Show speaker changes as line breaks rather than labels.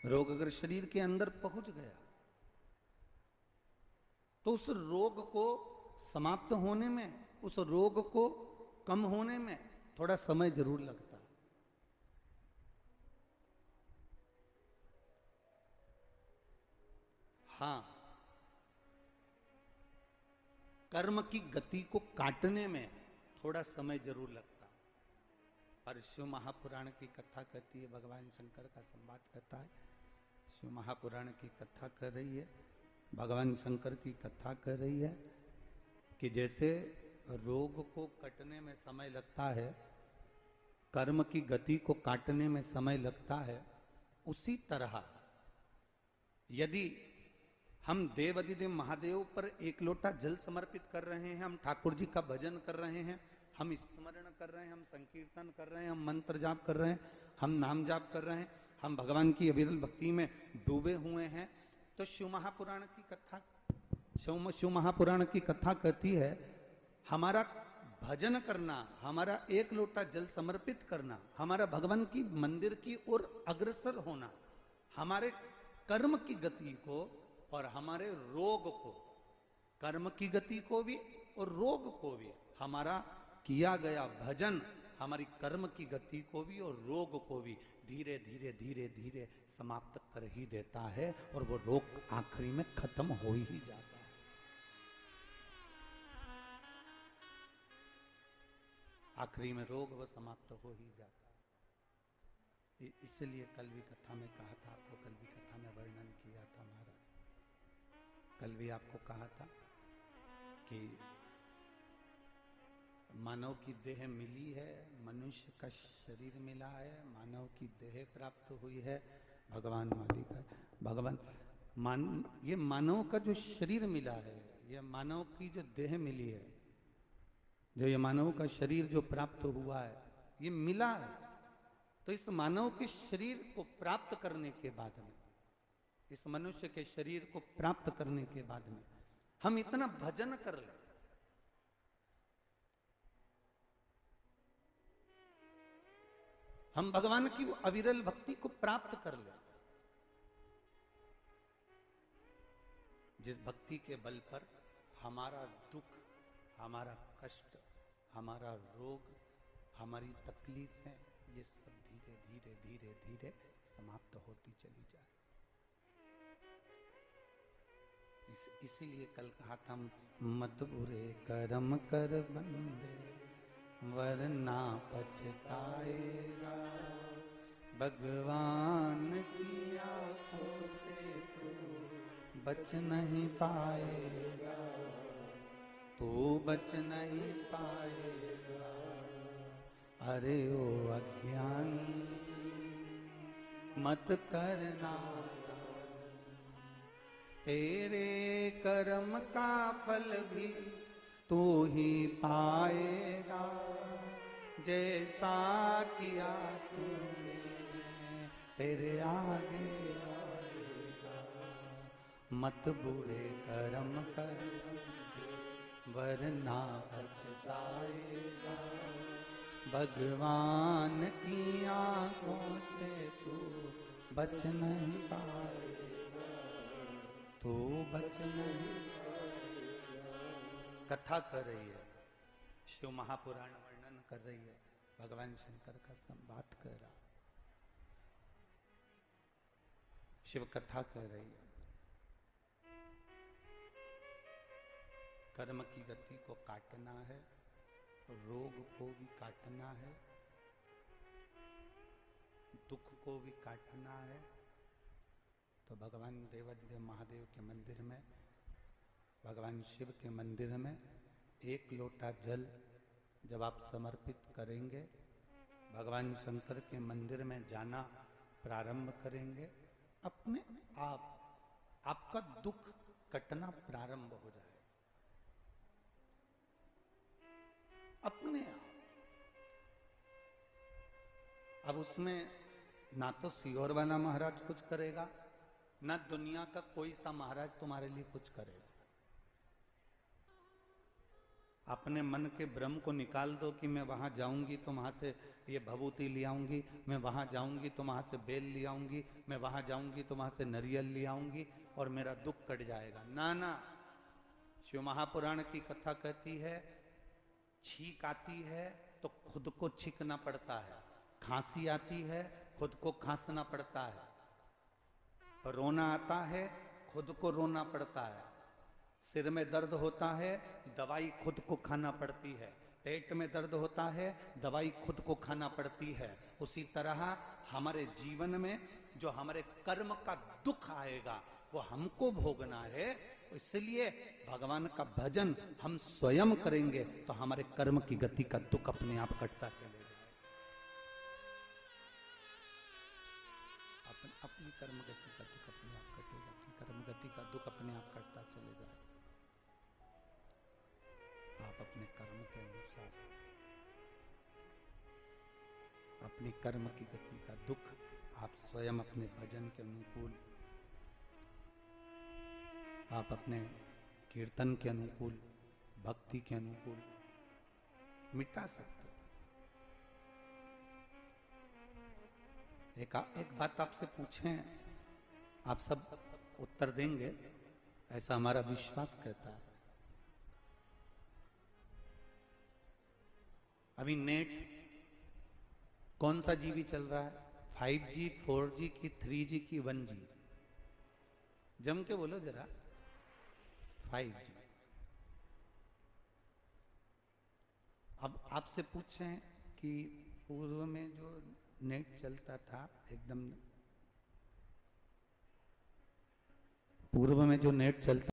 रोग अगर शरीर के अंदर पहुंच गया तो उस रोग को समाप्त होने में, उस रोग को कम होने में थोड़ा समय जरूर लगता है। हाँ, कर्म की गति को काटने में थोड़ा समय जरूर लगता है। पर शिव महापुराण की कथा कहती है, भगवान शंकर का संवाद कहता है, शिव महापुराण की कथा कर रही है, भगवान शंकर की कथा कर रही है कि जैसे रोग को कटने में समय लगता है, कर्म की गति को काटने में समय लगता है, उसी तरह यदि हम देवाधिदेव महादेव पर एक लोटा जल समर्पित कर रहे हैं, हम ठाकुर जी का भजन कर रहे हैं, हम स्मरण कर रहे हैं, हम संकीर्तन कर रहे हैं, हम मंत्र जाप कर रहे हैं, हम नाम जाप कर रहे हैं, हम भगवान की अविरल भक्ति में डूबे हुए हैं, तो शिव महापुराण की कथा, शिव महापुराण की कथा कहती है, हमारा भजन करना, हमारा एक लोटा जल समर्पित करना, हमारा भगवान की मंदिर की ओर अग्रसर होना, हमारे कर्म की गति को और हमारे रोग को, कर्म की गति को भी और रोग को भी, हमारा किया गया भजन हमारी कर्म की गति को भी और रोग को भी धीरे धीरे धीरे धीरे समाप्त कर ही देता है, और वो रोग आखिरी में खत्म हो ही जाता है। आखिरी में रोग वो समाप्त हो ही जाता है। इसलिए कल भी कथा में कहा था आपको, कल भी कथा में वर्णन किया था महाराज, कल भी आपको कहा था कि मानव की देह मिली है, मनुष्य का शरीर मिला है, मानव की देह प्राप्त हुई है, भगवान मालिक है, भगवान ये मानव का जो शरीर मिला है, ये मानव की जो देह मिली है, जो ये मानव का शरीर जो प्राप्त हुआ है, ये मिला है, तो इस मानव के शरीर को प्राप्त करने के बाद में, इस मनुष्य के शरीर को प्राप्त करने के बाद में हम इतना भजन कर ले, हम भगवान की वो अविरल भक्ति को प्राप्त कर ले, जिस भक्ति के बल पर हमारा दुख, हमारा कष्ट, हमारा रोग, हमारी तकलीफें, ये सब धीरे धीरे धीरे धीरे समाप्त होती चली जाए। इसीलिए कल कहा था, मत बुरे कर्म कर बंदे वरना पछताएगा, भगवान की आंखों से तू बच नहीं पाएगा, तू बच नहीं पाएगा। अरे ओ अज्ञानी मत करना, तेरे कर्म का फल भी तू ही पाएगा, जैसा किया तूने तेरे आगे आएगा। मत बुरे कर्म कर वरना पछताएगा, भगवान की आंखों से तू बच नहीं पाएगा, तू बच नहीं पाएगा। कथा कर रही है, शिव महापुराण वर्णन कर रही है, भगवान शंकर का संवाद कर रहा, शिव कथा कर रही है। कर्म की गति को काटना है, रोग को भी काटना है, दुख को भी काटना है, तो भगवान देवाधिदेव महादेव के मंदिर में, भगवान शिव के मंदिर में एक लोटा जल जब आप समर्पित करेंगे, भगवान शंकर के मंदिर में जाना प्रारंभ करेंगे, अपने आप आपका दुख कटना प्रारंभ हो जाए, अपने आप। अब उसमें ना तो सियोर वाला महाराज कुछ करेगा, ना दुनिया का कोई सा महाराज तुम्हारे लिए कुछ करेगा। अपने मन के भ्रम को निकाल दो कि मैं वहां जाऊंगी तो वहां से ये भभूति ले आऊंगी, मैं वहां जाऊंगी तो वहां से बेल ले आऊंगी, मैं वहां जाऊंगी तो वहां से नारियल ले आऊंगी और मेरा दुख कट जाएगा। ना ना, शिव महापुराण की कथा कहती है छींक आती है तो खुद को छींकना पड़ता है, खांसी आती है खुद को खांसना पड़ता है, रोना आता है खुद को रोना पड़ता है, सिर में दर्द होता है दवाई खुद को खाना पड़ती है, पेट में दर्द होता है दवाई खुद को खाना पड़ती है। उसी तरह हमारे जीवन में जो हमारे कर्म का दुख आएगा वो हमको भोगना है। इसलिए भगवान का भजन हम स्वयं करेंगे तो हमारे कर्म की गति का दुख अपने आप कटता चलेगा। अपनी कर्म गति का दुख अपने आप कटेगा, कि कर्म गति का दुख अपने आप कटता चले जाए। आप अपने कर्म के अनुसार अपनी कर्म की गति का दुख आप स्वयं अपने भजन के अनुकूल, आप अपने कीर्तन के अनुकूल, भक्ति के अनुकूल मिटा सकते हो। एक बात आपसे पूछें, आप सब उत्तर देंगे ऐसा हमारा विश्वास कहता है। अभी नेट कौन सा जीबी चल रहा है? 5G, 4G की 3G की 1G? जम के बोलो जरा। 5G। अब आपसे पूछें कि पूर्व में जो नेट चलता था एकदम, पूर्व में जो नेट चलता